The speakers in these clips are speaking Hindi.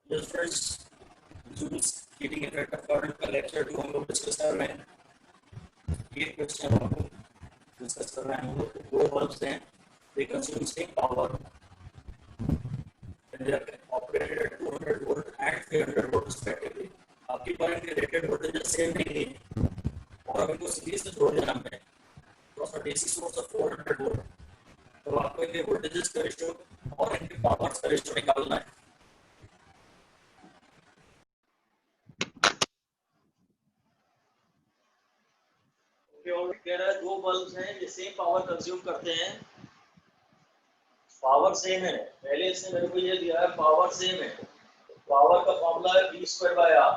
Dear friends, Zoom's heating effect of current का लेक्चर 2 हम लोग डिस्कस कर रहे हैं। ये क्वेश्चन हम लोग डिस्कस कर रहे हैं। हम लोग दो बल्ब्स हैं, they consume same power and they are operated at 200 volt and 300 volt respectively. आपकी करंट के रेटेड वोल्टेज सेम नहीं है और हम इनको सीरीज में जोड़ देना है तो उसका डीसी सोर्स ऑफ 400 वोल्ट, तो आपको इनके वोल्टेजेस का रेशियो और इनके पावर्स का रेशियो निकालना है। कह रहा है दो बल्ब हैं जो सेम पावर कंज्यूम करते हैं, पावर सेम है। पहले इसने मेरे को ये दिया है पावर सेम है, पावर का फॉर्मूला है V²/R।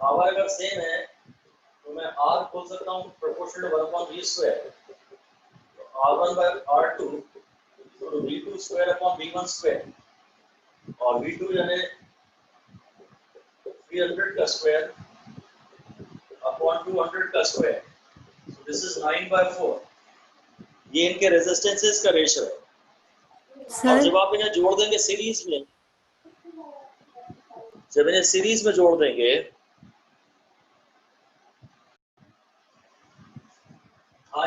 पावर अगर सेम है तो मैं R खोल सकता हूँ प्रोपोर्शनल टू 1/V², तो R1/R2 तो V2²/V1² और V2 यानी 300 का स्क्वायर अपॉन 200 का स्क्वायर, so this is 9/4। ये इनके रेजिस्टेंसेस का रेशियो है। और जब आप इन्हें जोड़ देंगे सीरीज में, जब इन्हें सीरीज में जोड़ देंगे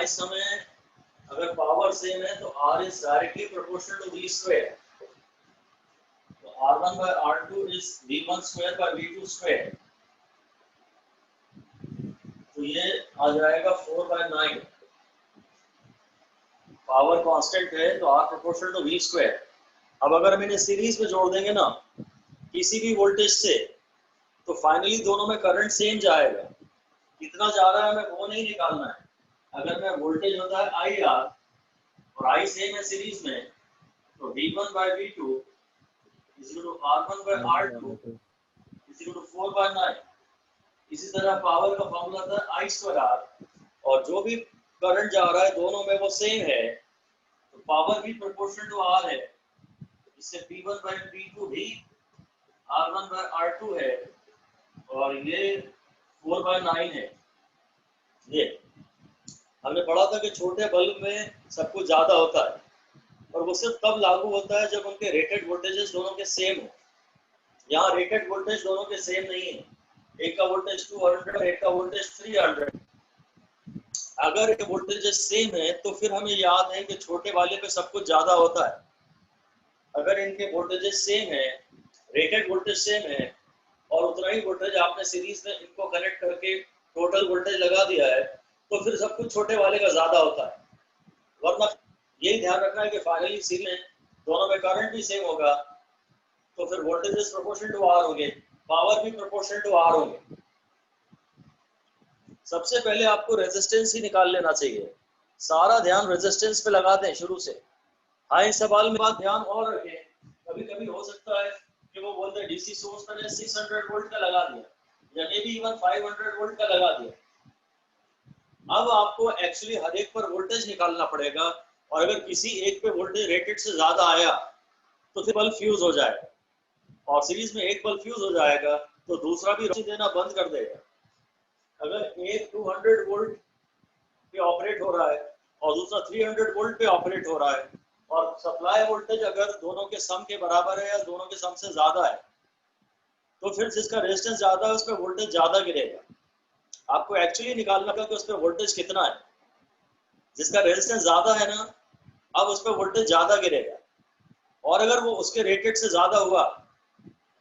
इस समय अगर पावर सेम है तो R is directly proportional to V², तो R1/R2 is V1²/V2², तो ये आ जाएगा 4/9। पावर कांस्टेंट है तो R प्रोपोर्शनल टू V²। अब अगर हम इन्हें सीरीज में जोड़ देंगे ना किसी भी वोल्टेज से, तो फाइनली दोनों में करंट सेम जाएगा। कितना जा रहा है हमें वो नहीं निकालना है। अगर मैं वोल्टेज होता है IR और I सेम है सीरीज में, तो V1/V2 R1/R2 4/9। इसी तरह पावर का फॉर्मूला था I²R, और जो भी करंट जा रहा है दोनों में वो सेम है, तो पावर भी प्रोपोर्शनल टू R है। इससे P1/P2 भी R1/R2 है और ये 4/9 है। ये हमने पढ़ा था कि छोटे बल्ब में सब कुछ ज्यादा होता है और वो सिर्फ तब लागू होता है जब उनके रेटेड वोल्टेजेस दोनों के सेम हो। यहाँ रेटेड वोल्टेज दोनों के सेम नहीं है, एक का वोल्टेज 200 एक का वोल्टेज 300। अगर ये वोल्टेजेस सेम है तो फिर हमें याद है कि छोटे वाले पे सब कुछ ज्यादा होता है। अगर इनके वोल्टेजेस सेम है, रेटेड वोल्टेज सेम है और उतना ही वोल्टेज आपने सीरीज में इनको कनेक्ट करके टोटल वोल्टेज लगा दिया है, तो फिर सब कुछ छोटे वाले का ज्यादा होता है। वरना यही ध्यान रखना है कि फाइनली सीरीज में दोनों में करंट भी सेम होगा, तो फिर वोल्टेजेस प्रोपोर्शनल टू R होंगे, पावर भी प्रोपोर्शनल टू R होंगे। सबसे पहले आपको रेजिस्टेंस ही निकाल लेना चाहिए। सारा ध्यान रेजिस्टेंस पे लगा दें शुरू से। हाँ, इस सवाल में बात ध्यान और रखें, कभी कभी हो सकता है कि वो बोलते हैं डीसी सोर्स मैंने 600 वोल्ट का लगा दिया या मे बी इवन 500 वोल्ट का लगा दिया। अब आपको एक्चुअली हर एक पर वोल्टेज निकालना पड़ेगा, और अगर किसी एक पे वोल्टेज रेटेड से ज्यादा आया तो फिर बल्ब फ्यूज हो जाएगा, और सीरीज में एक बल्ब फ्यूज हो जाएगा तो दूसरा भी रोशनी देना बंद कर देगा। अगर एक 200 वोल्ट पे ऑपरेट हो रहा है और दूसरा 300 वोल्ट पे ऑपरेट हो रहा है, और सप्लाई वोल्टेज अगर दोनों के सम के बराबर है या दोनों के सम से ज्यादा है, तो फिर जिसका रेजिस्टेंस ज्यादा है उस पर वोल्टेज ज्यादा गिरेगा। आपको एक्चुअली निकालना होगा कि उस पर वोल्टेज कितना है। जिसका रेजिस्टेंस ज्यादा है ना, अब उस पर वोल्टेज ज्यादा गिरेगा, और अगर वो उसके रेटेड से ज्यादा हुआ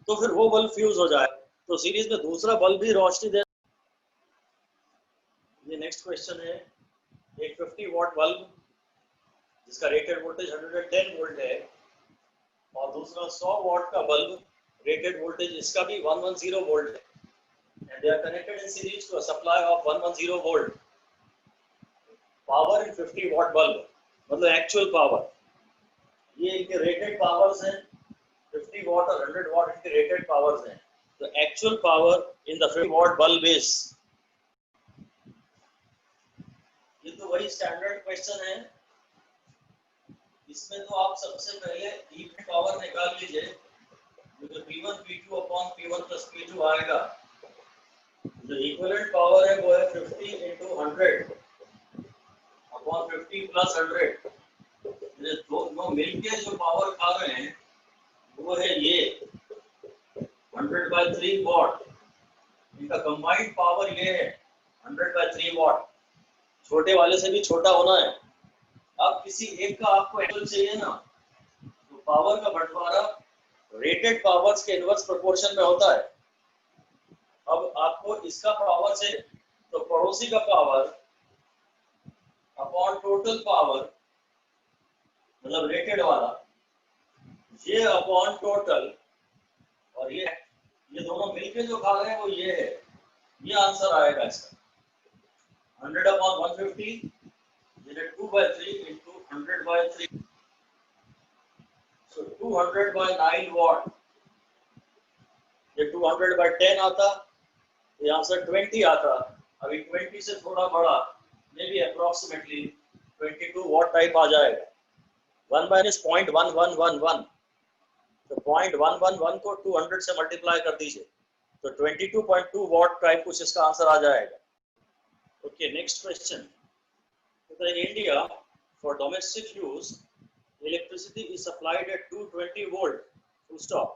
तो फिर वो बल्ब फ्यूज हो जाए, तो सीरीज में दूसरा बल्ब भी रोशनी दे। ये नेक्स्ट क्वेश्चन है, एक 50 वॉट बल्ब जिसका रेटेड वोल्टेज 110 वोल्ट है, और दूसरा 100 वॉट का बल्ब रेटेड वोल्टेज इसका भी 110 वोल्ट है, and they are connected in series to a supply of 110 volt. Power in 50 watt bulb, मतलब एक्चुअल पावर। ये इनके रेटेड पावर्स हैं, 50 watt और 100 watt इनके रेटेड पावर्स हैं। तो actual power in the 50 watt bulb is, ये तो वही स्टैंडर्ड क्वेश्चन है। इसमें तो आप सबसे पहले इक्विवेलेंट पावर निकाल लीजिए, जो P1 P2 upon P1 plus P2 आएगा। जो इक्विवेलेंट पावर है वो है 50 into 100 अपॉन 50 प्लस 100। ये दोनों मिलके जो पावर खा रहे हैं वो है ये 100/3 वॉट, इनका कंबाइंड पावर ये है 100/3 वॉट, छोटे वाले से भी छोटा होना है। अब किसी एक का आपको एक्चुअल चाहिए ना, तो पावर का बंटवारा रेटेड पावर्स के इनवर्स प्रोपोर्शन में होता है। अब आपको इसका पावर से, तो पड़ोसी का पावर अपॉन टोटल पावर, मतलब रेटेड वाला, ये अपॉन टोटल, और ये दोनों मिलके जो खा रहे हैं वो ये है, ये आंसर आएगा इसका 100/150 2/3 into 100/3, so 200/9 watt, ये 200/10 आता, ये आंसर 20 आता। अभी 20 से थोड़ा बड़ा, may be approximately 22 watt type आ जाएगा। 1 माइनस 0.1111, तो 0.111 को 200 से मल्टीप्लाई कर दीजिए, तो 22.2 वॉट टाइप कुछ इसका आंसर आ जाएगा। Okay, next question. In India, for domestic use, electricity is supplied at 220 volt, full stop.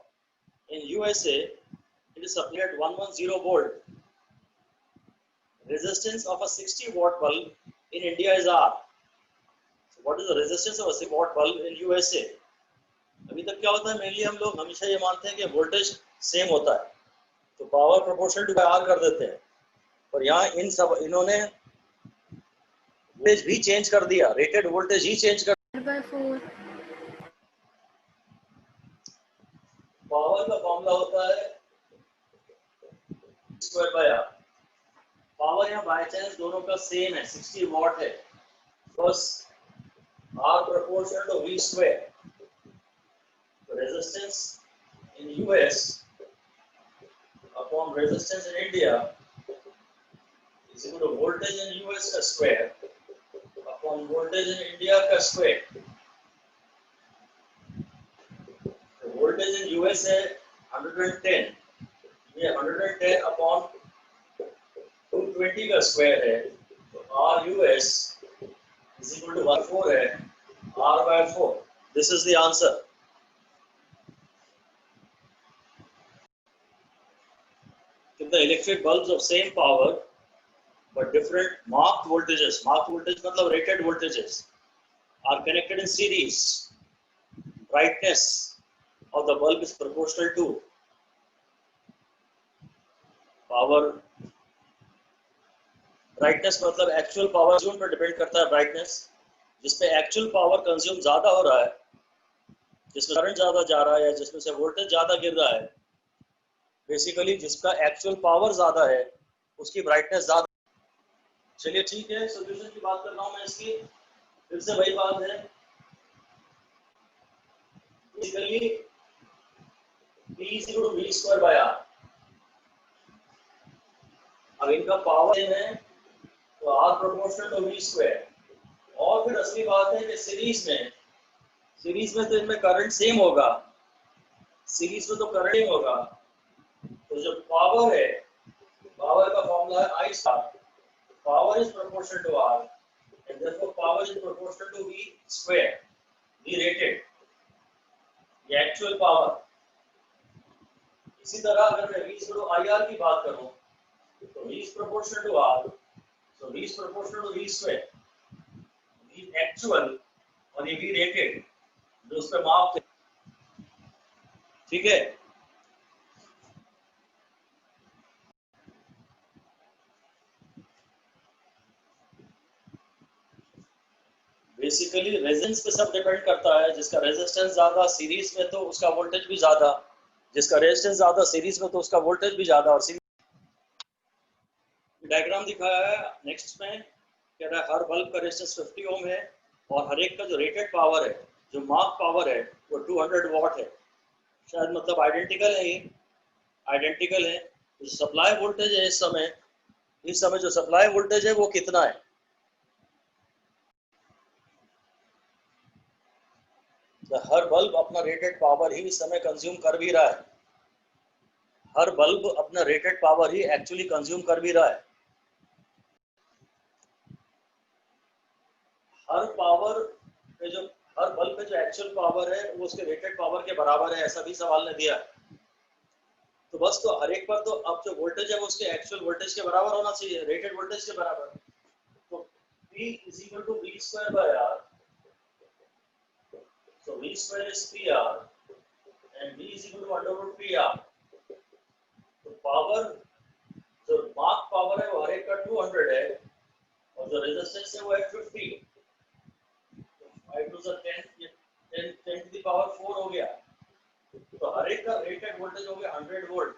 In USA, it is supplied at 110 volt. Resistance of a 60 watt bulb in India is R. So what is the resistance of a 60 watt bulb in USA? अभी तक क्या होता है, मेनली हम लोग हमेशा ये मानते हैं कि वोल्टेज सेम होता है, तो पावर प्रोपोर्शनल टू आर कर देते हैं, और यहाँ इन्होंने वोल्टेज भी चेंज कर दिया, रेटेड वोल्टेज ही चेंज कर। पावर का फॉर्मूला होता है स्क्वायर/आर। पावर यहाँ बाय चांस दोनों का सेम है, 60 वॉट है, बस R proportional to V square. Resistance in US upon resistance in India is equal to voltage in US का square upon voltage in India का स्क्वायर। वोल्टेज इन यूएस है 110, ये 110 अपॉन 220 का स्क्वायर है, तो R us is equal to 1/4 है, R/4। This is the answer. The electric bulbs of same power but different marked voltages, marked voltage मतलब rated voltages, are connected in series. Brightness of the bulb is proportional to power. Brightness मतलब actual power consume पर डिपेंड करता है brightness, जिसपे actual power consume ज्यादा हो रहा है, जिसमें करंट ज्यादा जा रहा है या जिसमें से वोल्टेज ज्यादा गिर रहा है, बेसिकली जिसका एक्चुअल पावर ज्यादा है उसकी ब्राइटनेस ज्यादा। चलिए ठीक है, सॉल्यूशन की बात कर रहा हूं मैं इसकी, फिर से वही बात है, basically P is equal to V square by R। अब इनका पावर है तो R proportional to V square, और फिर असली बात है कि सीरीज में तो इनमें करंट सेम होगा, सीरीज में तो करंट सेम होगा, तो जो पावर है, पावर का फॉर्मूला है I star, power is proportional to R and therefore power is proportional to V square, V rated, ये एक्चुअल पावर। इसी तरह अगर मैं V इज टू IR की बात करूं, तो V is proportional to R, so V is proportional to V square, V actual और ये V रेटेड जो उस पे माप थे, ठीक है। बेसिकली रेजिस्टेंस पे सब डिपेंड करता है, जिसका रेजिस्टेंस ज्यादा सीरीज में तो उसका वोल्टेज भी ज्यादा, जिसका रेजिस्टेंस ज्यादा सीरीज में तो उसका वोल्टेज भी ज्यादा। और डायग्राम दिखाया है नेक्स्ट में, कह रहा है हर बल्ब का रेजिस्टेंस 50 ओम है और हर एक का जो रेटेड पावर है, जो मार्क पावर है वो 200 वॉट है, शायद मतलब आइडेंटिकल है, ये आइडेंटिकल है। तो सप्लाई वोल्टेज है इस समय जो सप्लाई वोल्टेज है वो कितना है, हर बल्ब अपना रेटेड पावर ही इस समय कंज्यूम कर भी रहा है, हर बल्ब अपना रेटेड पावर ही एक्चुअली कंज्यूम कर भी रहा है। हर बल्ब पे जो एक्चुअल पावर है वो उसके रेटेड पावर के बराबर है, ऐसा भी सवाल ने दिया। तो बस तो हर एक पर तो अब जो वोल्टेज है वो उसके एक्चुअल वोल्टेज के बराबर होना चाहिए, रेटेड वोल्टेज के बराबर। तो P is equal to V square by R. So V square is PR and V is equal to under root PR. तो पावर जो मार्क पावर है वो हर एक का 200 है और जो रेजिस्टेंस है वो है 50। 5 to the 10 to the power 4 हो गया। तो हर एक का रेटेड वोल्टेज हो गया 100 वोल्ट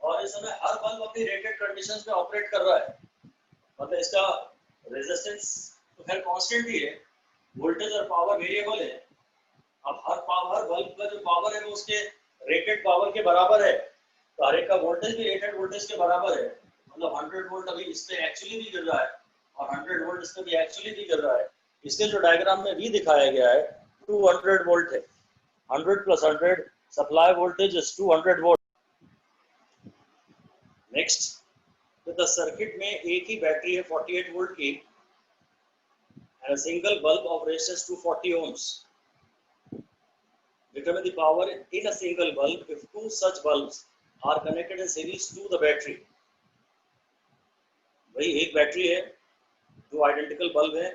और इस समय हर बल्ब अपनी रेटेड कंडीशंस में ऑपरेट कर रहा है। मतलब इसका रेजिस्टेंस तो खैर कांस्टेंट ही है, वोल्टेज और पावर वेरिएबल है। अब हर बल्ब का जो पावर है वो उसके रेटेड पावर के बराबर है, तो हर एक का वोल्टेज भी रेटेड वोल्टेज के बराबर है। मतलब 100 वोल्ट अभी इस पे एक्चुअली भी गिर रहा है और 100 वोल्ट इस पे भी एक्चुअली भी गिर रहा है। इसलिए जो डायग्राम में भी दिखाया गया है 200 वोल्ट है। 100 plus 100 supply voltage is 200 volt. Next, तो द सर्किट में एक ही बैटरी है 48 वोल्ट की and a single bulb of resistance 240 ohms. Determine the power in a single bulb if two such bulbs are connected in series to the battery. भाई एक बैटरी है, दो आइडेंटिकल बल्ब है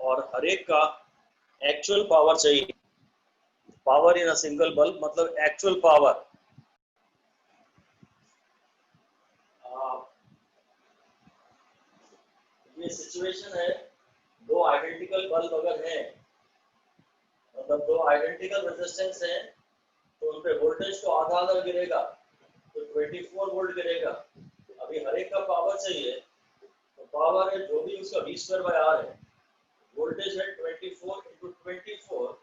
और हर एक का एक्चुअल पावर चाहिए। Power in a single bulb मतलब एक्चुअल पावर। ये सिचुएशन है, दो आइडेंटिकल बल्ब अगर है मतलब दो आइडेंटिकल रेजिस्टेंस है तो उन पे वोल्टेज तो आधा आधा गिरेगा, तो 24 वोल्ट गिरेगा। अभी हर एक का पावर चाहिए, तो पावर है जो भी उसका V स्क्वायर बाय R है, वोल्टेज है 24 into 24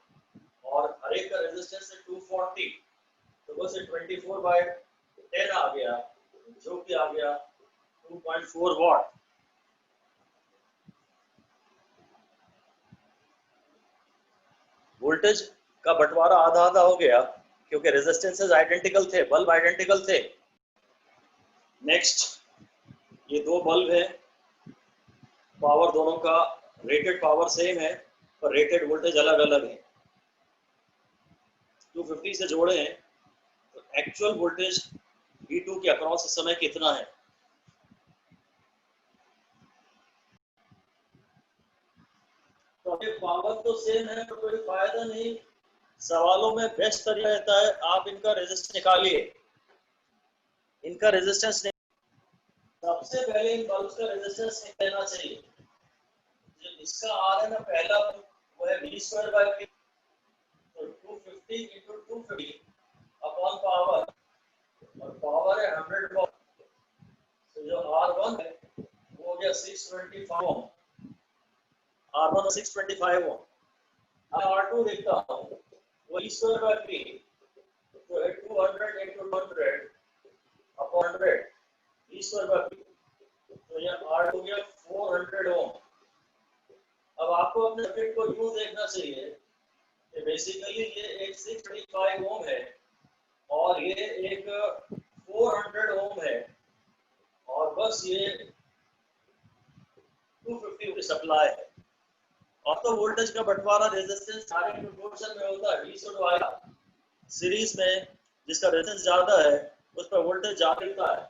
और हर एक का रेजिस्टेंस है 240, तो बस 24 बाय 10 आ गया जो कि आ गया 2.4 वॉट। वोल्टेज का बंटवारा आधा आधा हो गया क्योंकि रेजिस्टेंसेस आइडेंटिकल थे, बल्ब आइडेंटिकल थे। नेक्स्ट, ये दो बल्ब है, पावर दोनों का रेटेड पावर सेम है पर रेटेड वोल्टेज अलग अलग है। 250 से जोड़े हैं तो एक्चुअल वोल्टेज V2 के अक्रॉस इस समय कितना है? तो अभी पावर तो सेम है तो कोई फायदा नहीं। सवालों में बेस्ट तरीका रहता है आप इनका रेजिस्टेंस निकालिए। इनका रेजिस्टेंस सबसे पहले इन बल्ब्स का रेजिस्टेंस निकालना चाहिए। जो इसका आर है ना पहला वो है V स्क्वायर बाय P, तो 250 into 250 अपॉन पावर और पावर है 100 वॉट। तो जो R1 है वो हो गया 625 ओम, R1 625 ओम। अब R2 देखता हूँ, वो V स्क्वायर बाय P तो है 200 into 100 upon 100 V square by P, तो ये R हो गया 400 ओम। अब आपको अपने सर्किट को यूं देखना चाहिए कि बेसिकली ये एक 625 ओम है और ये एक 400 ओम है और बस ये 250 की सप्लाई है। और तो वोल्टेज का बंटवारा रेजिस्टेंस डायरेक्ट प्रोपोर्शन में होता है, V सीरीज में जिसका रेजिस्टेंस ज्यादा है उस पर वोल्टेज ज्यादा मिलता है।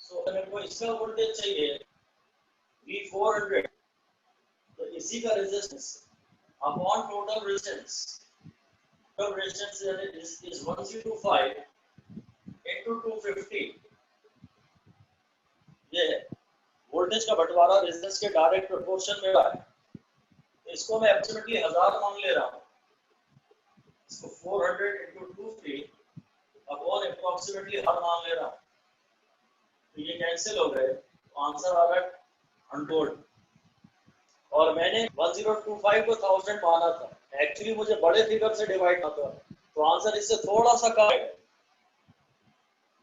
सो अगर कोई इसका वोल्टेज चाहिए V400 तो इसी का resistance upon total resistance, total resistance is 1025 into 250। ये है वोल्टेज का बंटवारा रेजिस्टेंस के डायरेक्ट प्रोपोर्शन में है। इसको मैं एप्रोक्सीमेटली 1000 मान ले रहा हूँ, इसको 400 into 250 अपॉन एप्रोक्सीमेटली 1000 मान ले रहा हूँ, तो ये कैंसिल हो गए, तो आंसर आ रहा है 100। और मैंने 1025 को 1000 माना था, एक्चुअली मुझे बड़े फिगर से डिवाइड करना था, तो आंसर इससे थोड़ा सा कम है।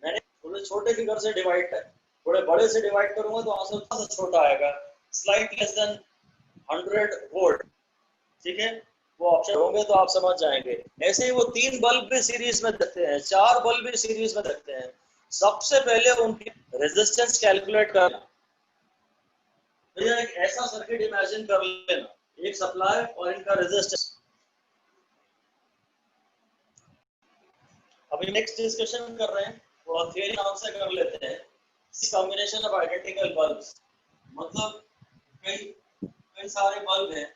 मैंने थोड़े छोटे फिगर से डिवाइड है, थोड़े बड़े से डिवाइड करूंगा तो आंसर थोड़ा सा छोटा आएगा, स्लाइट लेस देन 100 वोल्ट। ठीक है, वो ऑप्शन होंगे तो आप समझ जाएंगे। ऐसे ही वो 3 बल्ब भी सीरीज में रखते हैं, 4 बल्ब भी सीरीज में रखते हैं। सबसे पहले उनकी रेजिस्टेंस कैलकुलेट करना। भैया एक ऐसा सर्किट इमेजिन कर लेना, एक सप्लाई और इनका रेजिस्टेंस। अभी नेक्स्ट डिस्कशन कर रहे हैं, थोड़ा थियरी नाम से कर लेते हैं। कॉम्बिनेशन ऑफ आइडेंटिकल बल्ब्स, मतलब कई सारे बल्ब हैं,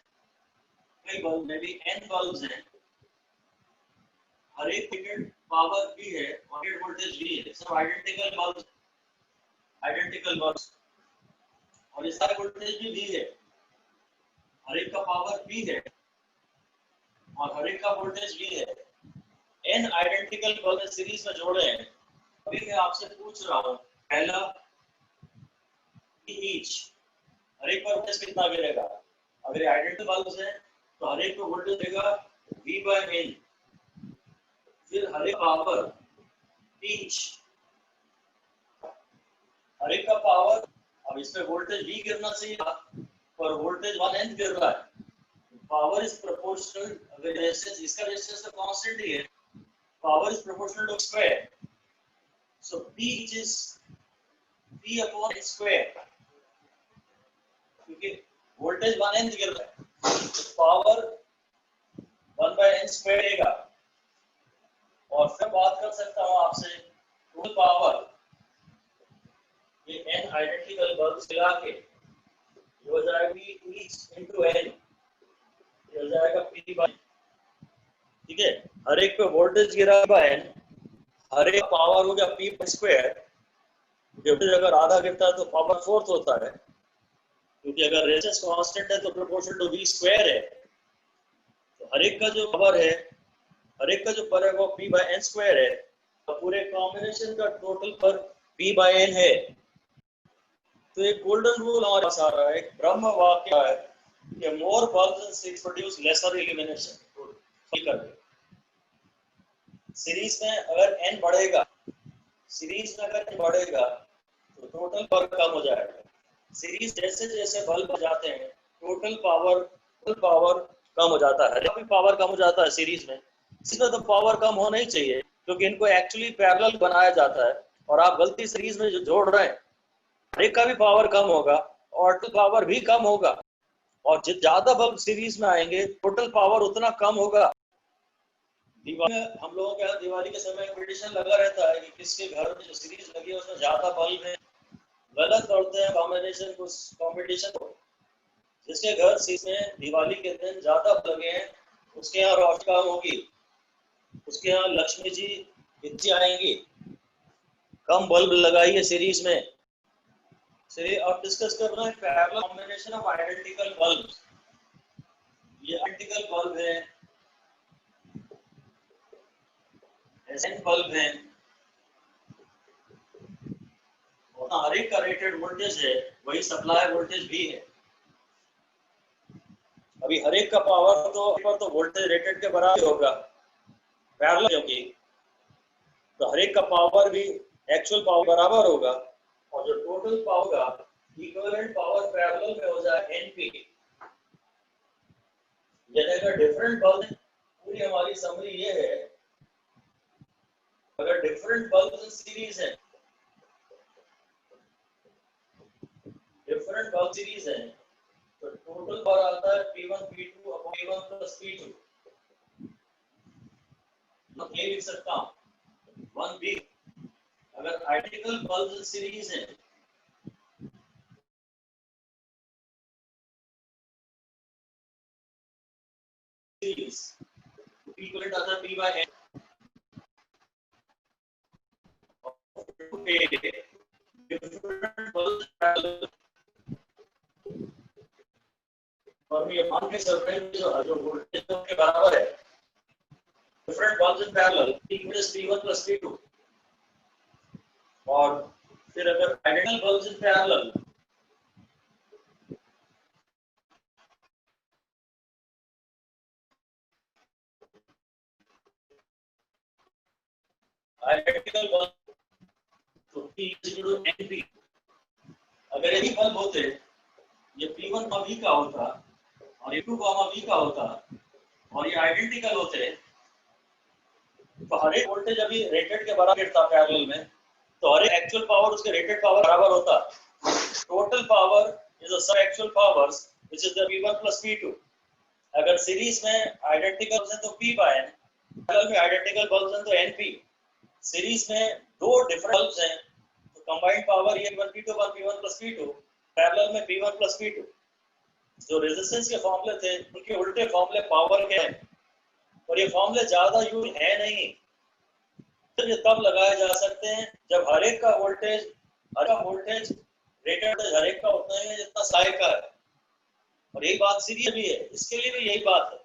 कई बल्ब में भी n बल्ब्स हैं, हर एक रेटेड पावर भी है और रेटेड वोल्टेज भी है, सब आइडेंटिकल बल्ब्स और ये सारे वोल्टेज भी है, हर एक का पावर भी है और हर एक का वोल्टेज भी है। n आइडेंटिकल बल्ब सीरीज में जोड़े हैं। अभी मैं आपसे पूछ रहा हूँ, पहला ईच, हर एक पर वोल्टेज कितना गिरेगा? अगर आइडेंटिकल बल्ब्स हैं तो हर एक पर वोल्टेज देगा V/N, फिर हर एक पावर ईच, हर एक का पावर, अब इस पे वोल्टेज V गिरना चाहिए पर वोल्टेज 1n गिर रहा है, पावर इज प्रोपोर्शनल, अगर रेजिस्टेंस, इसका रेजिस्टेंस तो कांस्टेंट ही है, power is proportional to square, so P is P/n square, क्योंकि वोल्टेज 1n गिर रहा है तो पावर 1/n स्क्वायर रहेगा। और फिर बात कर सकता हूं आपसे टोटल पावर, ये n आइडेंटिकल बल्ब्स मिला के ये हो जाएगी ईच इनटू n, ये हो जाएगा P/n, ठीक है। हर एक पे वोल्टेज गिरा बाय n, हर एक पावर हो गया P स्क्वायर, जब अगर आधा गिरता है तो पावर फोर्थ होता है, क्योंकि अगर रेजिस्टेंस कांस्टेंट है तो प्रोपोर्शनल टू V स्क्वायर है, तो हर एक का जो पावर है, हर एक का जो पर है वो P/n स्क्वायर है, तो पूरे कॉम्बिनेशन का टोटल पर P/n है। तो एक गोल्डन रूल हमारे पास आ रहा है, एक ब्रह्म वाक्य है कि more bulbs produce lesser illumination. Series में अगर n बढ़ेगा, सीरीज में अगर n बढ़ेगा तो टोटल पावर कम हो जाएगा। सीरीज जैसे जैसे बल्ब जाते हैं टोटल पावर कम हो जाता है, हर पावर कम हो जाता है सीरीज में। इसमें तो पावर कम होना ही चाहिए क्योंकि इनको एक्चुअली पैरेलल बनाया जाता है, और आप गलती सीरीज में जो जोड़ रहे हैं हर एक का भी पावर कम होगा और टोटल पावर भी कम होगा, और ज्यादा बल्ब सीरीज में आएंगे टोटल पावर उतना कम होगा। दिवाली में हम लोगों के यहाँ दिवाली के समय कंपटीशन लगा रहता है कि किसके घर में जो सीरीज लगी है उसमें ज्यादा बल्ब है, गलत करते हैं कॉम्बिनेशन को, कंपटीशन को। जिसके घर सीरीज में दिवाली के दिन ज्यादा लगे हैं उसके यहाँ रोशनी कम होगी, उसके यहाँ लक्ष्मी जी इतनी आएंगी। कम बल्ब लगाइए सीरीज में। चलिए अब डिस्कस करना है parallel combination of identical bulb. ये आइडेंटिकल बल्ब है, एसएन बल्ब है, और हर एक का रेटेड वोल्टेज है, वही सप्लाई वोल्टेज भी है। अभी हर एक का पावर तो वोल्टेज रेटेड के बराबर होगा पैरेलल होगी, तो हर एक का पावर भी एक्चुअल पावर बराबर होगा, और जो टोटल पावर का इक्विवेलेंट पावर पैरेलल में हो जाए एनपी। यदि अगर डिफरेंट बल्ब, पूरी हमारी समरी ये है, अगर डिफरेंट बल्ब सीरीज है, डिफरेंट बल्ब सीरीज है तो टोटल पावर आता है P1 P2 upon P1 plus P2। मैं ये लिख सकता हूं 1B। अगर आइडेंटिकल बल्ब सीरीज है सीरीज इक्विवेलेंट आता है P/n, डिफरेंट बल्ब पैरेलल, और ये मान के चल रहे हैं जो वोल्टेज के बराबर है, different bulbs in parallel equals P1 plus P2। और फिर अगर identical bulbs in parallel, identical bulb तो P इक्वल टू NP। अगर यही बल्ब होते, ये P1 V का होता और ये 2 V का होता, और ये आइडेंटिकल होते, तो हर एक वोल्टेज अभी रेटेड के बराबर था पैरेलल में, तो हर एक एक्चुअल पावर उसके रेटेड पावर बराबर होता। Total power is the sum actual powers which is the P1 plus P2। अगर सीरीज में आइडेंटिकल है तो P/n, पैरेलल में आइडेंटिकल बल्ब्स हैं तो NP। सीरीज में दो डिफरेंट बल्ब्स हैं, तो कंबाइंड पावर ये P1 P1 plus P2, parallel में P1 प्लस P2। जो रेजिस्टेंस के फॉर्मूले थे उनके उल्टे फॉर्मूले पावर के हैं, और ये फॉर्मूले ज्यादा यूज है नहीं, तो ये तब लगाए जा सकते हैं जब हर एक का वोल्टेज रेटेड हर एक का उतना ही है जितना साई का है। और यही बात सीरीज भी है, इसके लिए भी यही बात है।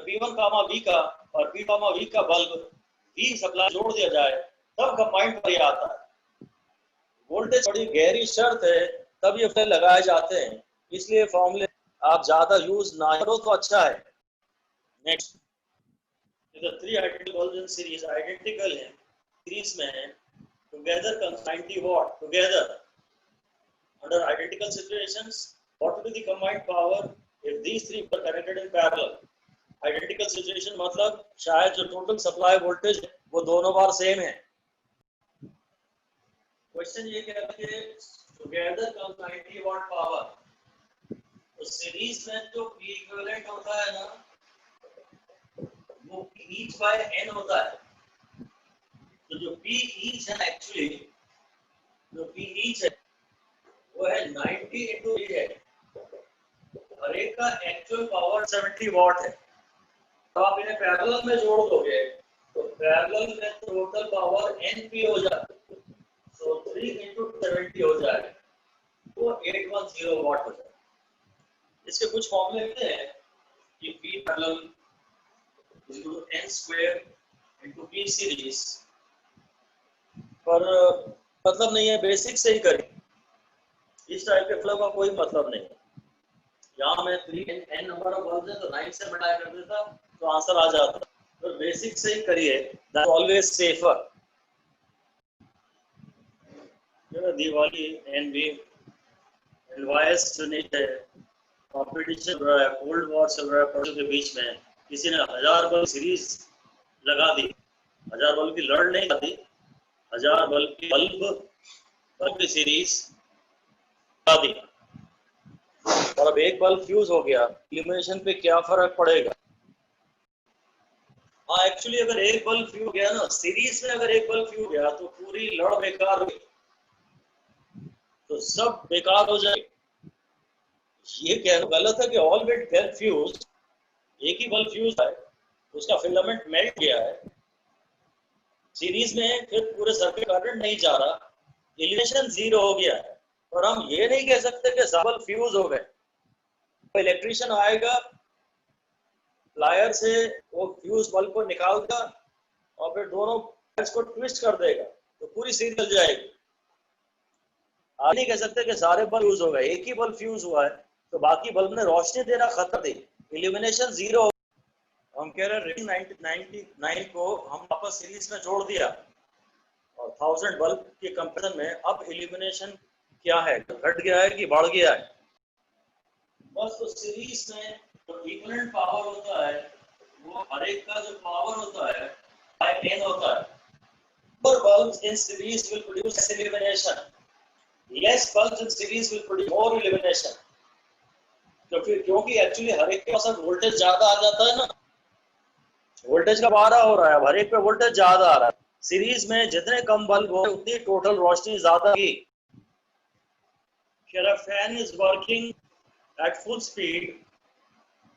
P1 कामा V का और P कामा V का बल्ब V सप्लाई जोड़ दिया जाए तब कंबाइंड पर ये आता है। वोल्टेज बड़ी गहरी शर्त है तब ये फिर लगाए जाते हैं, इसलिए फॉर्मूले आप ज्यादा यूज ना करो तो अच्छा है। Next, the three identical bulbs in series identical है, सीरीज में है, together comes 90 watt together. Under identical situations, what will be the combined power if these three were connected in parallel? Identical situation मतलब शायद जो टोटल सप्लाई वोल्टेज वो दोनों बार सेम है। क्वेश्चन ये कह रहा है together comes 90 watt power, तो सीरीज में जो P इक्विवेलेंट होता है ना वो P each by N होता है। तो जो P each है एक्चुअली जो P each है वो है 90 into V है, हर एक का एक्चुअल पावर 70 वॉट है। तो आप इन्हें पैरेलल में जोड़ दोगे तो पैरेलल में टोटल पावर NP हो जाती है, तो 3 into 70 हो जाएगा, तो 810 वॉट हो जाएगा। इसके कुछ फॉर्मूले होते हैं कि P parallel is equal to N square into P series, पर मतलब नहीं है, बेसिक से ही करें, इस टाइप के फ्लो का कोई मतलब नहीं। यहाँ मैं 3n नंबर ऑफ बल्ब्स है तो 9 से मल्टीप्लाई कर देता तो आंसर आ जाता, तो बेसिक से ही करिए, that always safer. Diwali NB advice Sunit है, कंपटीशन चल रहा है, कोल्ड वॉर चल रहा है पड़ोसियों के बीच में, किसी ने 1000 बल्ब सीरीज लगा दी, 1000 बल्ब की लड़ नहीं लगा दी, 1000 बल्ब की सीरीज लगा दी, और अब एक बल्ब फ्यूज हो गया, इल्यूमिनेशन पे क्या फर्क पड़ेगा? हाँ एक्चुअली अगर एक बल्ब फ्यूज गया ना सीरीज में, अगर एक बल्ब फ्यूज गया तो पूरी लड़ बेकार हुई, तो सब बेकार हो जाए। ये कहना गलत है कि ऑल बिट गेट फ्यूज, एक ही बल्ब फ्यूज है उसका फिलामेंट मेल्ट गया है, सीरीज में फिर पूरे सर्किट करंट नहीं जा रहा, इल्यूमिनेशन जीरो हो गया है, और हम ये नहीं कह सकते कि सब बल्ब फ्यूज हो गए। तो इलेक्ट्रिशियन आएगा प्लायर से वो फ्यूज बल्ब को निकाल देगा और फिर दोनों वायर्स को ट्विस्ट कर देगा तो पूरी सीरीज चल जाएगी। आप नहीं कह सकते कि सारे बल्ब फ्यूज हो गए, एक ही बल्ब फ्यूज हुआ है तो बाकी बल्ब ने रोशनी देना खत्म दी, इल्यूमिनेशन जीरो। हम कह रहे हैं 99 को हम वापस सीरीज में जोड़ दिया और 1000 बल्ब के कंपैरिजन में अब इल्यूमिनेशन क्या है, घट गया है कि बढ़ गया है? बस तो सीरीज में जो इक्विवेलेंट पावर होता है वो हर एक का जो पावर होता है बाय n होता है। More bulbs in series will produce less illumination. Less bulbs in series will produce more illumination. तो फिर क्योंकि एक्चुअली हर एक के पास वोल्टेज ज्यादा आ जाता है ना, वोल्टेज का 12 हो रहा है, हर एक पे वोल्टेज ज्यादा आ रहा है, सीरीज में जितने कम बल्ब हो उतनी टोटल रोशनी ज्यादा की। Here a fan is working at full speed.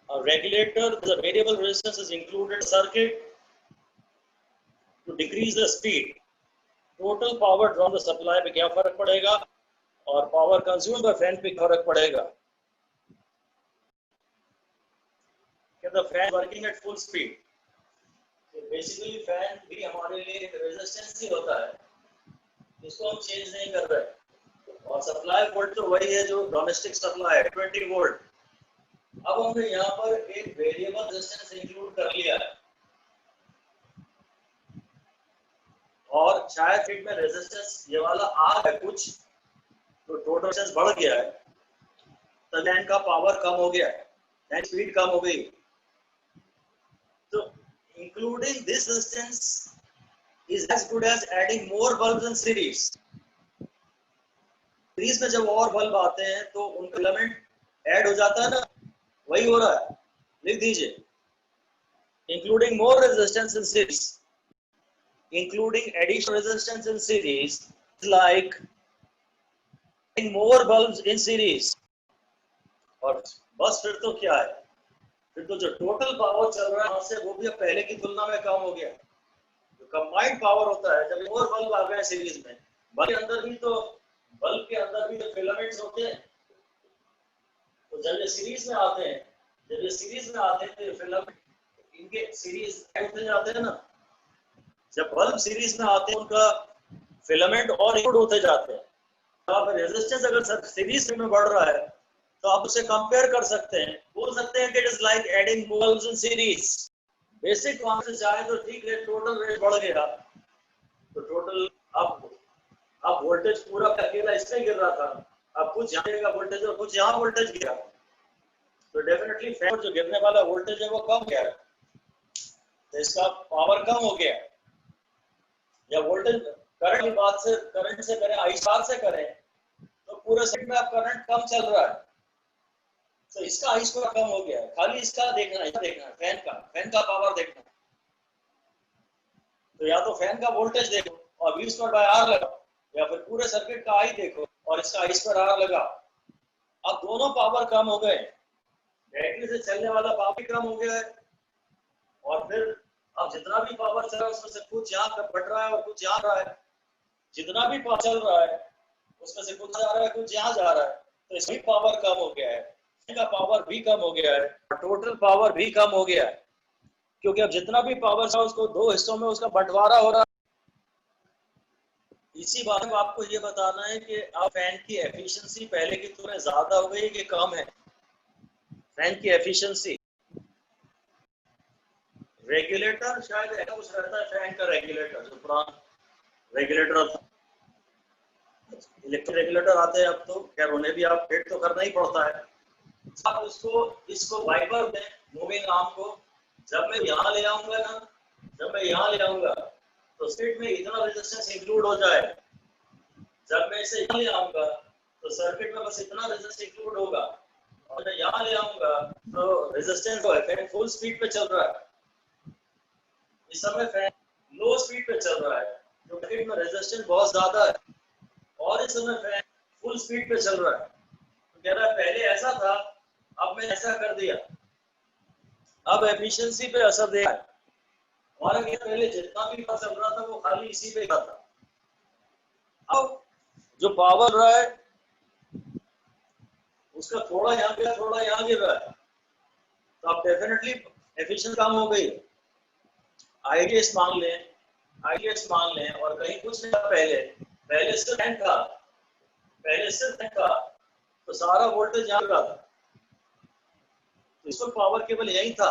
A regulator with a variable resistance is included in the circuit to decrease the speed. Total power drawn the supply पे क्या फर्क पड़ेगा और power consumed by fan पे क्या फर्क पड़ेगा? The fan working at full speed. So basically fan भी हमारे लिए resistance ही होता है, इसको हम चेंज नहीं कर रहे, और सप्लाई वोल्ट तो वही है जो डोमेस्टिक सप्लाई है 20 वोल्ट। अब हमने यहाँ पर एक वेरिएबल रेजिस्टेंस इंक्लूड कर लिया है और शायद फीड में रेजिस्टेंस ये वाला आ है कुछ, तो टोटल रेजिस्टेंस बढ़ गया है, तो लाइन का पावर कम हो गया है, लाइन स्पीड कम हो गई। तो including this resistance is as good as adding more bulbs in series. Series में जब और बल्ब आते हैं तो उनका एलिमेंट ऐड हो जाता है ना, वही हो रहा है, लिख दीजिए including more resistance in series. including additional resistance in series, like more bulbs in series. और बस फिर तो क्या है, फिर तो जो टोटल पावर चल रहा है वहां से वो भी अब पहले की तुलना में कम हो गया। जो कंबाइंड पावर होता है, जब और बल्ब आ गए सीरीज में, बल्ब के अंदर भी तो फिलामेंट्स होते हैं, तो जब ये सीरीज में आते हैं तो फिलामेंट इनके सीरीज होते जाते हैं ना। जब बल्ब सीरीज में आते हैं उनका फिलामेंट और इंक्लूड होते जाते हैं। तो आप रेजिस्टेंस अगर सीरीज में बढ़ रहा है तो आप उसे कंपेयर कर सकते हैं, बोल सकते हैं कि it is like adding bulbs in series. Basic वहां से जाए तो ठीक है, टोटल रेट बढ़ गया तो टोटल अब वोल्टेज पूरा अकेला इसमें गिर रहा था, अब कुछ यहाँ का वोल्टेज और कुछ यहाँ वोल्टेज गिरा, तो डेफिनेटली फैन जो गिरने वाला वोल्टेज है वो कम गया, तो इसका पावर कम हो गया। या वोल्टेज करंट से करें, आई स्टार से करें, तो पूरे सर्किट में अब करंट कम चल रहा है, तो इसका आई स्क्वायर कम हो गया है। खाली इसका देखना है फैन का पावर देखना है। तो या तो फैन का वोल्टेज देखो और V स्क्वायर बाय R लगाओ, या फिर पूरे सर्किट का आई देखो और इसका आई स्क्वायर R लगाओ। अब दोनों पावर कम हो गए, बैटरी से चलने वाला पावर भी कम हो गया है, और फिर अब जितना भी पावर चल रहा है उसमें से कुछ यहाँ बढ़ रहा है और कुछ यहाँ रहा है। जितना भी पावर चल रहा है उसमें से कुछ जा रहा है कुछ यहाँ जा रहा है, तो इसकी पावर कम हो गया है, का पावर भी कम हो गया है और टोटल पावर भी कम हो गया है, क्योंकि अब जितना भी पावर था उसको दो हिस्सों में उसका बंटवारा हो रहा है। इसी बात में आपको ये बताना है कि अब फैन की एफिशिएंसी पहले की तुलना में ज्यादा हो गई कि कम है। फैन की एफिशिएंसी, रेगुलेटर शायद ऐसा कुछ रहता है, फैन का रेगुलेटर जो पुराना रेगुलेटर था, इलेक्ट्रिक रेगुलेटर आते हैं अब तो, खैर उन्हें भी आप फिट तो करना ही पड़ता है। अब इसको वाइपर में मूविंग आर्म को जब मैं यहाँ ले आऊंगा तो सर्किट में इतना रेजिस्टेंस इंक्लूड हो जाए, जब मैं इसे यहाँ ले आऊंगा तो सर्किट में बस इतना रेजिस्टेंस इंक्लूड होगा, और मैं यहाँ ले आऊंगा तो रेजिस्टेंस जो है फैन फुल स्पीड पे चल रहा है। इस समय फैन लो स्पीड पे चल रहा है, जो सर्किट में रेजिस्टेंस बहुत ज्यादा है, और इस समय फैन फुल स्पीड पे चल रहा है। तो कह रहा है पहले ऐसा था, अब मैं ऐसा कर दिया, अब एफिशिएंसी पे असर दे रहा है। और अगर पहले जितना भी चल रहा था वो खाली इसी पे था, अब जो पावर रहा है उसका थोड़ा यहाँ पे थोड़ा यहाँ गिर रहा है, तो अब डेफिनेटली एफिशिएंसी कम हो गई। आईडीएस मान लें और कहीं कुछ नहीं था, पहले सिर्फ फैन था तो सारा वोल्टेज यहाँ रहा था, तो इसको पावर केवल यही था।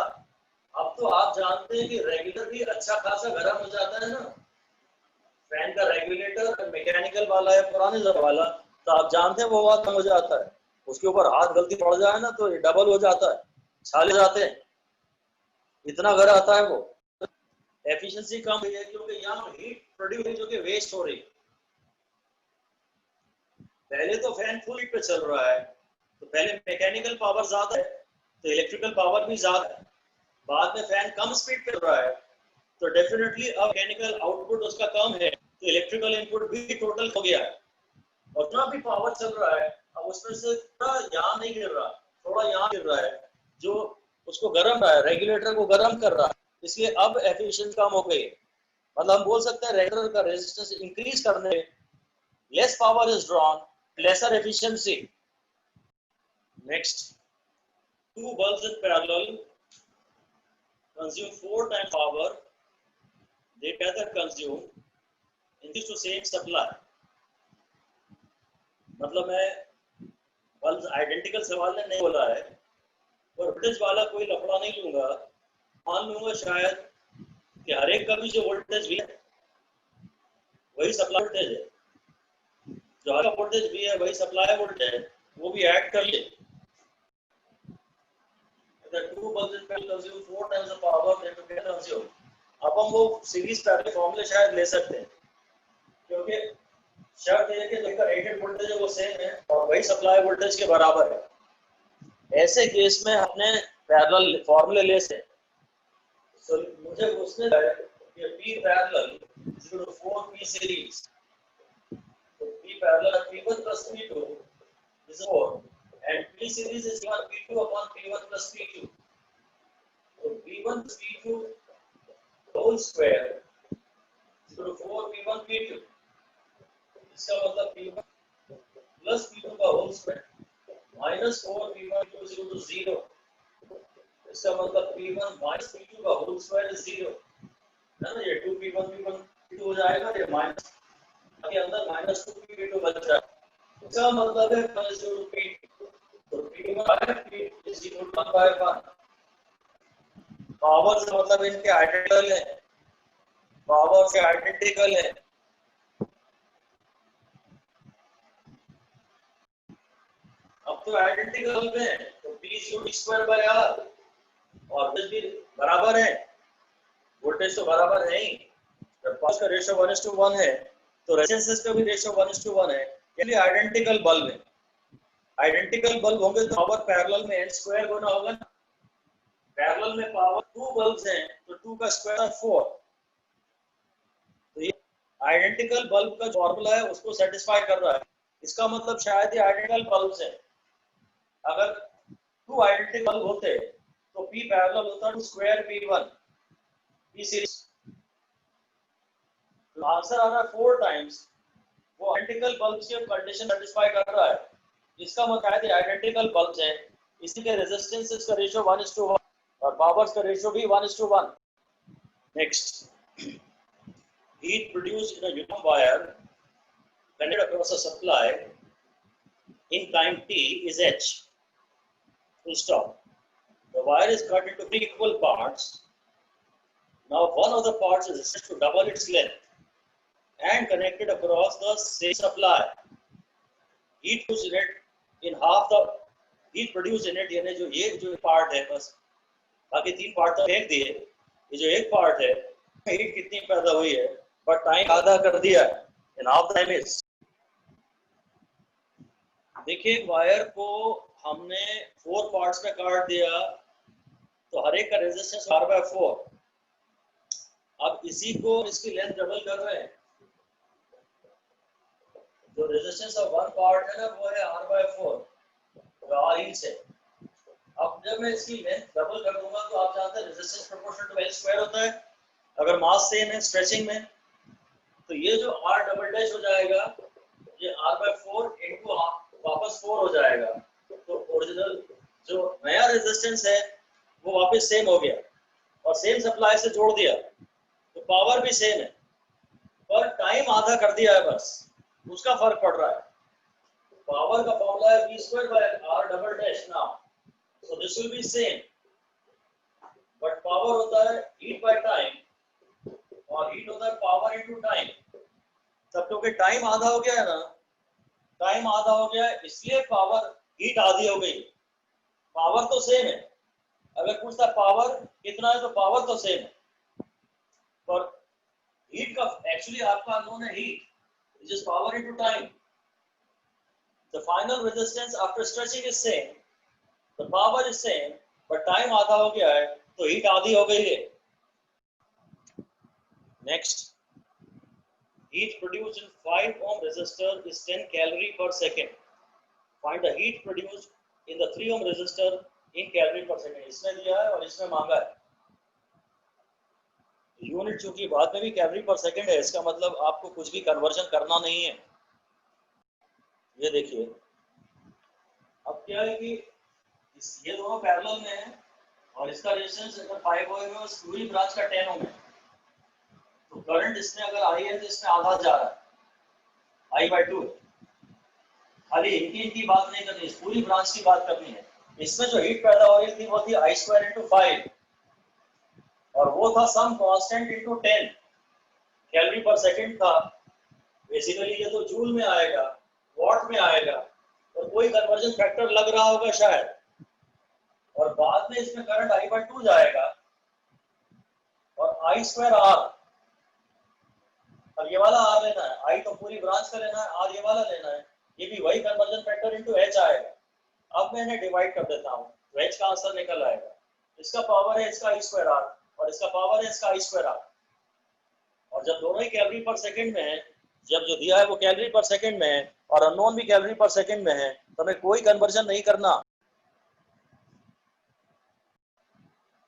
अब तो आप जानते हैं कि रेगुलेटर भी अच्छा खासा गर्म हो जाता है ना, फैन का रेगुलेटर मैकेनिकल वाला है पुराने जमाने वाला, तो आप जानते हैं वो बहुत कम हो जाता है, उसके ऊपर हाथ गलती पड़ जाए ना तो ये डबल हो जाता है, छाले जाते हैं, इतना गर्म आता है वो। एफिशिएंसी कम हुई है क्योंकि यहाँ हीट प्रोड्यूस जो कि वेस्ट हो रही है। पहले तो फैन फुल हीट पे चल रहा है, तो पहले मैकेनिकल पावर ज्यादा है तो इलेक्ट्रिकल पावर भी ज्यादा है, बाद में फैन कम स्पीड पे चल रहा है तो डेफिनेटली अब मैकेनिकल आउटपुट उसका कम है, तो इलेक्ट्रिकल इनपुट भी टोटल हो गया है, और जितना भी पावर चल रहा है अब उसमें से थोड़ा यहाँ नहीं गिर रहा, थोड़ा यहाँ गिर रहा है, जो उसको गर्म रहा है, रेगुलेटर को गर्म कर रहा है, इसलिए अब एफिशिएंसी कम हो गई। मतलब हम बोल सकते हैं रेगुलेटर का रेजिस्टेंस इंक्रीज करने less power is drawn, lesser efficiency. Next, two bulbs in parallel consume 4 times power they together consume in this to same supply. मतलब मैं बल्ब आइडेंटिकल सवाल ने नहीं बोला है, और वोल्टेज वाला कोई लफड़ा नहीं लूंगा, मान लूंगा शायद कि हर एक का भी जो वोल्टेज भी है वही सप्लाई वोल्टेज है, जो हर वोल्टेज भी है वही सप्लाई वोल्टेज है, वो भी ऐड कर ले। अब हम वो सीरीज पैरेलल फॉर्मूले शायद ले सकते हैं, क्योंकि शर्त है कि जिनका रेटेड वोल्टेज है वो सेम है और वही सप्लाई वोल्टेज के बराबर है। ऐसे केस में अपने पैरेलल फॉर्मूले ले सकते हैं। मुझे उसने P parallel is equal to 4P series. So P parallel P1 plus P2 is 4, and P series is equal to P2 upon P1 plus P2. So P1 plus P2 whole square is equal to 4P1 P2. इसका मतलब P1 plus P2 का whole square minus 4P1 P2 is equal to 0. इसका मतलब P1 minus P2 का whole square is 0. है ना, ये 2P1 P1 P2 हो जाएगा, ये माइनस के अंदर माइनस 2P2 बच जाएगा. इसका मतलब है प्लस 2P2. तो P1 by P is equal to 1 by 1. Power से मतलब इनके आइडेंटिकल है, पावर से आइडेंटिकल है. अब तो आइडेंटिकल में तो P स्क्वायर बाय R और वोल्टेज भी बराबर है, वोल्टेज तो बराबर है ही. जब पास का रेशियो 1:1 है तो रेजिस्टेंस का भी रेशियो 1:1 है. यानी आइडेंटिकल बल्ब है. आइडेंटिकल बल्ब होंगे तो पावर पैरेलल में n स्क्वायर गुना होगा ना. पैरेलल में पावर 2 बल्ब्स हैं तो 2 का स्क्वायर 4. तो ये आइडेंटिकल बल्ब का फॉर्मूला है, उसको सेटिस्फाई कर रहा है. इसका मतलब शायद ये आइडेंटिकल बल्ब्स हैं. अगर 2 आइडेंटिकल बल्ब होते तो P पैरेलल होता है 2 स्क्वायर P1 P सीरीज. तो आंसर आ रहा है 4 टाइम्स. वो आइडेंटिकल बल्ब्स के कंडीशन सेटिस्फाई कर रहा है. इसका मतलब है आइडेंटिकल बल्ब्स हैं, इसी के रेजिस्टेंसेस का रेशियो 1:1 और पावर्स का रेशियो भी 1:1. Next, heat produced in a uniform wire connected across a supply in time t is H. Full stop. The wire is cut into 3 equal parts. Now one of the parts is set to double its length and connected across the same supply. Heat produced in half the heat produced in it, यानी जो ये जो पार्ट है, बस बाकी 3 पार्ट तो फेंक दिए. ये जो एक पार्ट है, हीट कितनी पैदा हुई है, बट टाइम आधा कर दिया है. In half time is. देखिए वायर को हमने 4 पार्ट्स में काट दिया तो हर एक का रेजिस्टेंस R/4. अब इसी को इसकी लेंथ डबल कर रहे हैं. जो रेजिस्टेंस ऑफ वन पार्ट है ना वो है R/4 R इंच है. अब जब मैं इसकी लेंथ डबल कर दूंगा तो आप जानते हैं resistance proportional to L square होता है. अगर मास सेम है स्ट्रेचिंग में तो ये जो R डबल डैश हो जाएगा ये R/4 इनटू वापस 4 हो जाएगा. तो ओरिजिनल जो नया रेजिस्टेंस है वो वापस सेम हो गया और सेम सप्लाई से जोड़ दिया तो पावर भी सेम है पर टाइम आधा कर दिया है, बस उसका फर्क पड़ रहा है. पावर का फॉर्मूला है V² by R double dash. Now so this will be same but power होता है हीट बाय टाइम और हीट होता है पावर इनटू टाइम. तब क्योंकि टाइम आधा हो गया है ना, टाइम आधा हो गया है इसलिए पावर हीट आधी हो गई. पावर तो सेम है. अगर पूछता पावर कितना है तो पावर तो सेम है पर हीट का एक्चुअली आपका अननोन है heat, which is power into time. The final resistance after stretching is same, the power is same, but time आधा हो गया है तो हीट आधी हो गई है. Next, heat produced in 5 ohm resistor is 10 calorie per second. Find the heat produced in the 3 ohm resistor in calorie per second. इसमें दिया है और इसमें मांगा है. यूनिट चूंकि बाद में भी कैलोरी पर सेकंड है, इसका मतलब आपको कुछ भी कन्वर्जन करना नहीं है. ये देखिए अब क्या है कि ये दोनों पैरेलल में है और इसका रेजिस्टेंस अगर 5 ओम है और पूरी ब्रांच का 10 ओम है तो करंट इसमें अगर आई है तो इसमें आधा जा रहा है I/2. खाली इनकी बात नहीं करनी, इस पूरी ब्रांच की बात करनी है. इसमें जो हीट पैदा हो रही थी वो थी I² into 5 और वो था सम कांस्टेंट इनटू 10 कैलोरी पर सेकंड था. बेसिकली ये तो जूल में आएगा, वॉट में आएगा और कोई कन्वर्जन फैक्टर लग रहा होगा शायद. और बाद में इसमें करंट I/2 जाएगा और I² R. अब ये वाला R लेना है, I तो पूरी ब्रांच का लेना है, R ये वाला लेना है. ये भी वही कन्वर्जन फैक्टर इनटू H आएगा. अब मैं इन्हें डिवाइड कर देता हूँ तो H का आंसर निकल आएगा. इसका पावर है इसका I² R और इसका पावर है इसका I² R. और जब दोनों ही कैलोरी पर सेकंड में है, जब जो दिया है वो कैलोरी पर सेकंड में है और अननोन भी कैलोरी पर सेकंड में है, तो हमें कोई कन्वर्जन नहीं करना।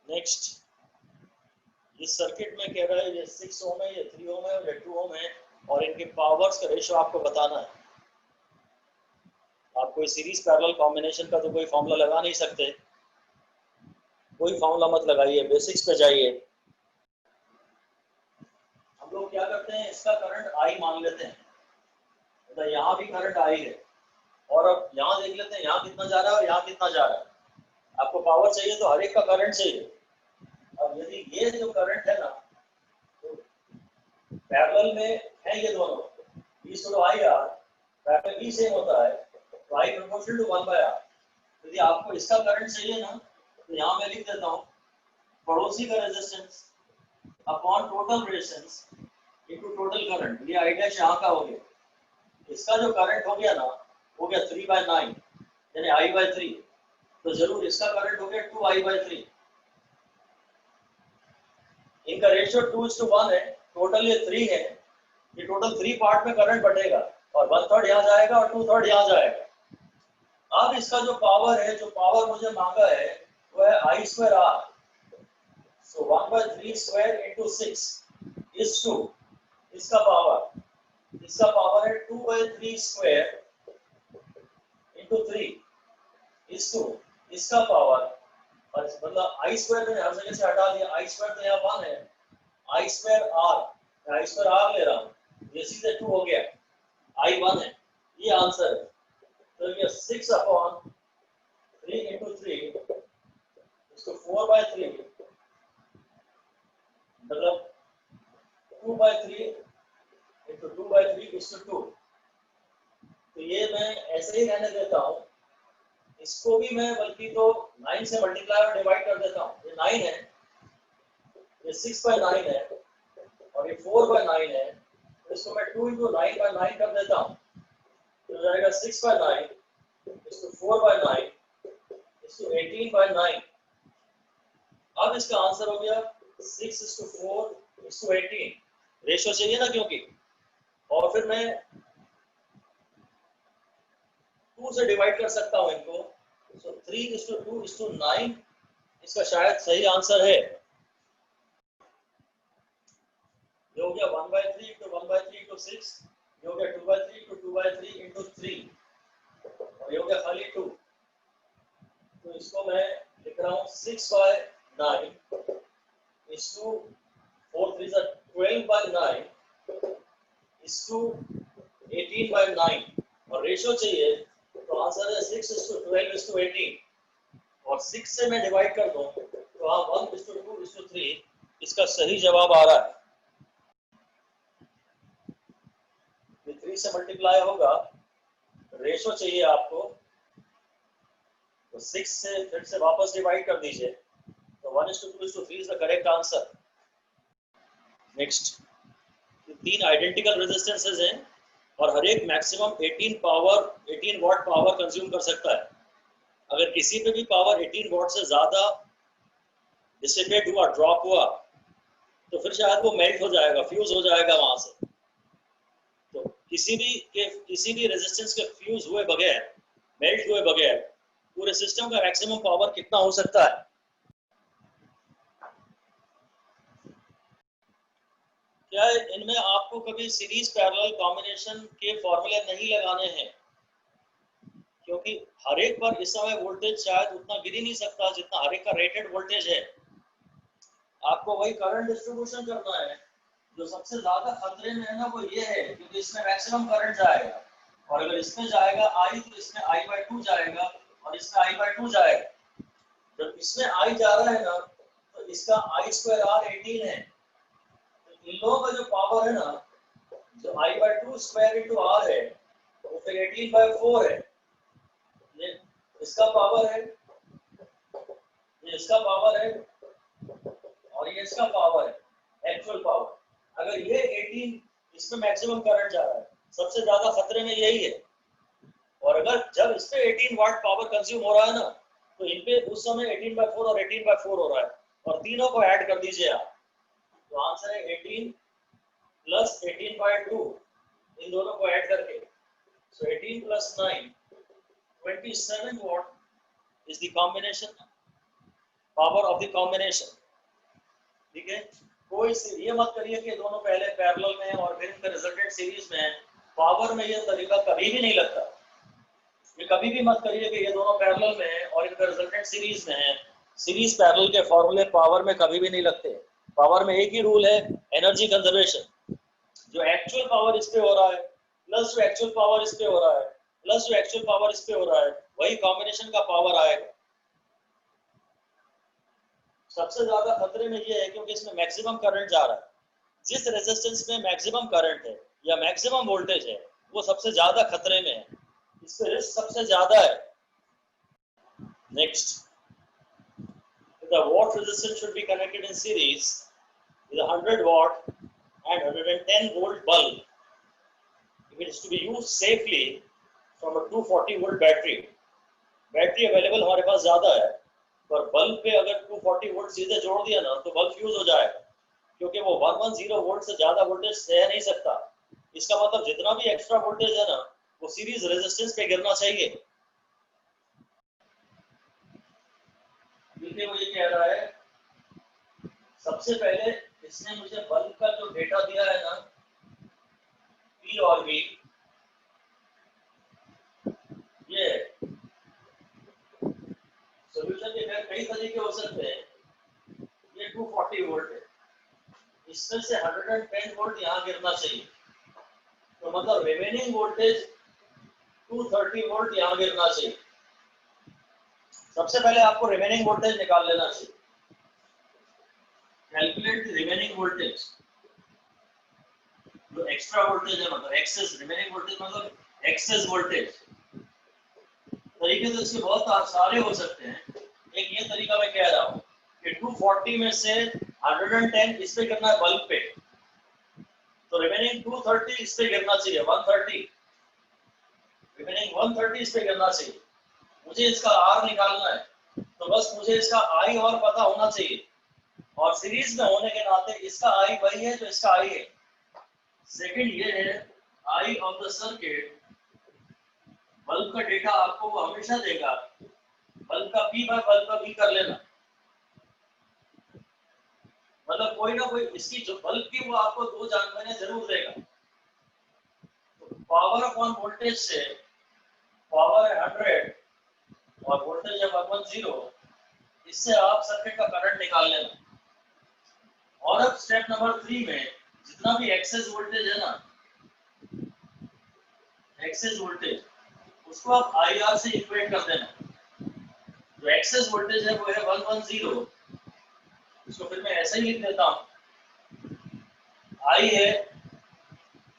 नेक्स्ट, इस सर्किट में कह रहा है ये 6 ओम है, ये 3 ओम है और ये 2 ओम है और इनके पावर्स का रेशियो आपको बताना है। आप कोई सीरीज पैरेलल कॉम्बिनेशन का तो कोई फॉर्मूला लगा नहीं सकते, कोई फॉर्मूला मत लगाइए, बेसिक्स पे जाइए। हम लोग क्या करते हैं, इसका करंट आई मान लेते हैं, तो यहाँ भी करंट आई है और अब यहाँ देख लेते हैं यहाँ कितना जा रहा है और यहाँ कितना जा रहा है। आपको पावर चाहिए तो हर एक का करंट चाहिए। अब यदि ये जो करंट है ना, तो पैरेलल में है ये दोनों, आई आर पैरेलल भी सेम होता है, तो आई प्रोपोर्शनल टू 1/r। यदि आपको इसका करंट चाहिए ना, तो यहाँ मैं लिख देता हूँ पड़ोसी का resistance upon total resistance into total current. ये आई डैश यहाँ का हो गया, इसका जो करंट हो गया ना हो गया 3/9 यानी I/3, तो जरूर इसका करंट हो गया 2I/3। इनका रेशियो 2:1 है, टोटल ये 3 है, ये टोटल 3 पार्ट में करंट बटेगा और 1/3 यहाँ जाएगा और 2/3 यहाँ जाएगा। अब इसका जो पावर है, जो पावर मुझे मांगा है वो है I²R, सो 1/3² into 6 is 2। इसका पावर है 2/3² into 3 is 2। इसका पावर मतलब I² मैंने हर जगह से हटा दिया, I² तो यहाँ 1 है, I²R मैं I²R ले रहा हूँ, ये सीधे 2 हो गया, I 1 है, ये आंसर है। तो ये 6/3 into 3 इसको 4/3 मतलब 2/3 into 2/3 is to 2। तो ये मैं ऐसे ही रहने देता हूँ, इसको भी मैं बल्कि तो 9 से मल्टीप्लाई और डिवाइड कर देता हूँ। ये 9 है, ये 6/9 है और ये 4/9 है, तो इसको मैं 2 into 9/9 कर देता हूँ, तो जाएगा 6/9 इसको 4/9 इसको 18/9। अब इसका आंसर हो गया 6:4:18। रेशियो चाहिए ना क्योंकि, और फिर मैं 2 से डिवाइड कर सकता हूं इनको, सो 3:2:9 इसका शायद सही आंसर है। ये हो गया 1/3 into 1/3 into 6, ये हो गया 2/3 into 2/3 into 3 और ये हो गया खाली 2। तो इसको मैं लिख रहा हूँ 6/9 is to 4 3 12/9 is to 18/9 और रेशियो चाहिए, तो आंसर है 6:12:18 और 6 से मैं डिवाइड कर दूं तो हाँ 1:2:3 इसका सही जवाब आ रहा है। 3 से मल्टीप्लाई होगा, रेशियो चाहिए आपको, तो 6 से फिर से वापस डिवाइड कर दीजिए, तो 1:2:3 is the correct answer. Next, 3 identical resistances हैं और हर एक मैक्सिमम 18 वाट पावर कंज्यूम कर सकता है। अगर किसी पे भी पावर 18 वाट से ज्यादा डिसिपेट हुआ, ड्रॉप हुआ, तो फिर शायद वो मेल्ट हो जाएगा, फ्यूज हो जाएगा वहां से। तो किसी भी रेजिस्टेंस के फ्यूज हुए बगैर, मेल्ट हुए बगैर पूरे सिस्टम का मैक्सिमम पावर कितना हो सकता है? क्या इनमें आपको कभी सीरीज पैरेलल कॉम्बिनेशन के फॉर्मूले नहीं लगाने हैं, क्योंकि हर एक पर इस समय वोल्टेज शायद उतना गिर ही नहीं सकता जितना हर एक का रेटेड वोल्टेज है। आपको वही करंट डिस्ट्रीब्यूशन करना है। जो सबसे ज्यादा खतरे में है ना वो ये है, क्योंकि इसमें मैक्सिमम करंट जाएगा और अगर इसमें जाएगा I तो इसमें I/2 जाएगा और इसमें I/2 जाएगा। जब इसमें I जा रहा है ना तो इसका I²R 18 है, तो इन लोगों का जो पावर है ना, जो I/2² into R है वो फिर 18/4 है। ये इसका पावर है, ये इसका पावर है और ये इसका पावर है, एक्चुअल पावर। अगर ये 18, इसमें मैक्सिमम करंट जा रहा है, सबसे ज्यादा खतरे में यही है। और अगर जब इस पे 18 वाट पावर कंज्यूम हो रहा है ना, तो इन पे उस समय 18/4 और 18/4 हो रहा है, और तीनों को ऐड कर दीजिए आप, तो आंसर है 18 प्लस 18/2 इन दोनों को ऐड करके, so 18 plus 9 27 watt is the combination power of the combination. ठीक है, कोई ये मत करिए कि दोनों पहले पैरेलल में और फिर इनका रिजल्टेंट सीरीज में है। पावर में ये तरीका कभी भी नहीं लगता। ये कभी भी मत करिए कि ये दोनों पैरेलल में है और इनका रिजल्टेंट सीरीज में है। सीरीज पैरेलल के फॉर्मूले पावर में कभी भी नहीं लगते। पावर में एक ही रूल है, एनर्जी कंजर्वेशन। जो एक्चुअल पावर इस पे हो रहा है प्लस जो एक्चुअल पावर इस पे हो रहा है प्लस जो एक्चुअल पावर इस पे हो रहा है, वही कॉम्बिनेशन का पावर आएगा। सबसे ज्यादा खतरे में ये है क्योंकि इसमें मैक्सिमम करंट जा रहा है। जिस रेजिस्टेंस में मैक्सिमम करंट है या मैक्सिमम वोल्टेज है, वो सबसे ज्यादा खतरे में है, इससे रिस्क सबसे ज्यादा है। Next, the watt resistance should be connected in series with a 100 watt and 110 volt bulb if it is to be used safely from a 240 volt battery. Battery available हमारे पास ज्यादा है, पर बल्ब पे अगर 240 वोल्ट सीधे जोड़ दिया ना तो बल्ब फ्यूज हो जाएगा, क्योंकि वो 110 वोल्ट से ज्यादा वोल्टेज सह नहीं सकता। इसका मतलब जितना भी एक्स्ट्रा वोल्टेज है ना, वो सीरीज रेजिस्टेंस पे गिरना चाहिए। देखिए वो ये कह रहा है, सबसे पहले इसने मुझे बल्ब का जो डेटा दिया है ना, P और V, ये सॉल्यूशन के कई तरीके हो सकते हैं। ये 240 वोल्ट है, इसमें से 110 वोल्ट यहाँ गिरना चाहिए, तो मतलब रिमेनिंग वोल्टेज 230 वोल्ट यहाँ गिरना चाहिए। सबसे पहले आपको रिमेनिंग वोल्टेज निकाल लेना चाहिए। कैलकुलेट द रिमेनिंग वोल्टेज, जो एक्स्ट्रा वोल्टेज है, मतलब एक्सेस, रिमेनिंग वोल्टेज मतलब एक्सेस वोल्टेज। तरीके तो इसके बहुत सारे हो सकते हैं। एक ये तरीका मैं कह रहा हूँ कि 240 में से 110 इस पे गिरना है बल्ब पे, तो रिमेनिंग 230 इस पे गिरना चाहिए, 130 रिमेनिंग 130 इस पे गिरना चाहिए। मुझे इसका R निकालना है, तो बस मुझे इसका I और पता होना चाहिए, और सीरीज में होने के नाते इसका I वही है जो इसका I है। सेकंड ये है I of the circuit. Bulb का डेटा आपको वो हमेशा देगा, बल्ब का P बाय बल्ब का V कर लेना, मतलब कोई ना कोई इसकी जो बल्ब की वो आपको दो जानकारियां जरूर देगा। तो पावर अपॉन वोल्टेज से, पावर है 100 और वोल्टेज है 110, इससे आप सर्किट का करंट निकाल लेना। और अब स्टेप नंबर 3 में जितना भी एक्सेस वोल्टेज है ना, एक्सेस वोल्टेज, उसको आप IR से इक्वेट कर देना। जो एक्सेस वोल्टेज है वो है 110, इसको फिर मैं ऐसे ही लिख देता हूँ। I है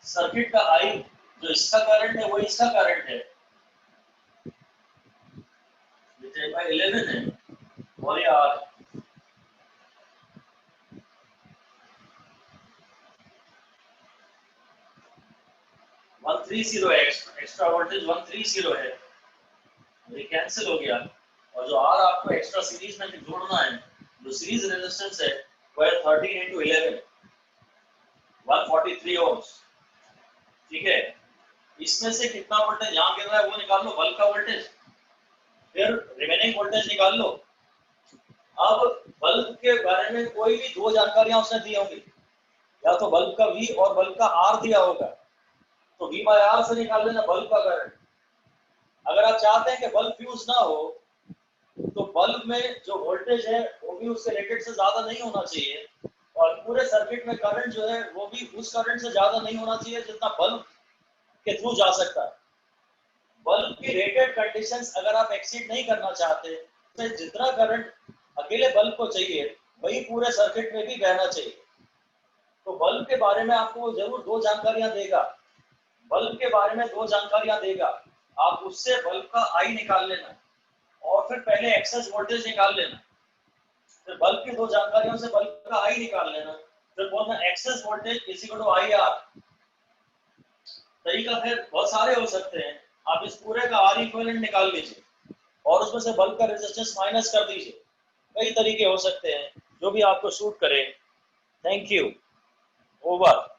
सर्किट का I, जो इसका करंट है वो इसका करंट है, ये 10/11 है, और ये R। एक्स्ट्रा वोल्टेज 130 है, ये कैंसिल हो गया, और जो R आपको एक्स्ट्रा सीरीज में जोड़ना है, जो सीरीज रेजिस्टेंस है वो है 13 into 11, 143 ओम्स। ठीक है, इसमें से कितना वोल्टेज यहाँ गिर रहा है वो निकाल लो, बल्ब का वोल्टेज, फिर रिमेनिंग वोल्टेज निकाल लो। अब बल्ब के बारे में कोई भी दो जानकारियां उसने दी होंगी, या तो बल्ब का V और बल्ब का R दिया होगा, तो V बाय R से निकाल लेना बल्ब का करंट। अगर आप चाहते हैं कि बल्ब फ्यूज ना हो, तो बल्ब में जो वोल्टेज है वो भी उसके रेटेड से ज्यादा नहीं होना चाहिए, और पूरे सर्किट में करंट जो है वो भी उस करंट से ज्यादा नहीं होना चाहिए जितना बल्ब के थ्रू जा सकता है। बल्ब की रेटेड कंडीशंस अगर आप एक्सीड नहीं करना चाहते, तो जितना करंट अकेले बल्ब को चाहिए वही पूरे सर्किट में भी बहना चाहिए। तो बल्ब के बारे में आपको जरूर दो जानकारियां देगा, बल्ब के बारे में दो जानकारियां देगा, आप उससे बल्ब का I निकाल लेना, और फिर पहले एक्सेस वोल्टेज निकाल लेना, फिर बल्ब की दो जानकारियों से बल्ब का I निकाल लेना, फिर बोलना excess voltage is equal to IR। तरीका फिर बहुत सारे हो सकते हैं, आप इस पूरे का R इक्विवेलेंट निकाल लीजिए और उसमें से बल्ब का रेजिस्टेंस माइनस कर दीजिए। कई तरीके हो सकते हैं, जो भी आपको सूट करे। Thank you. ओवर।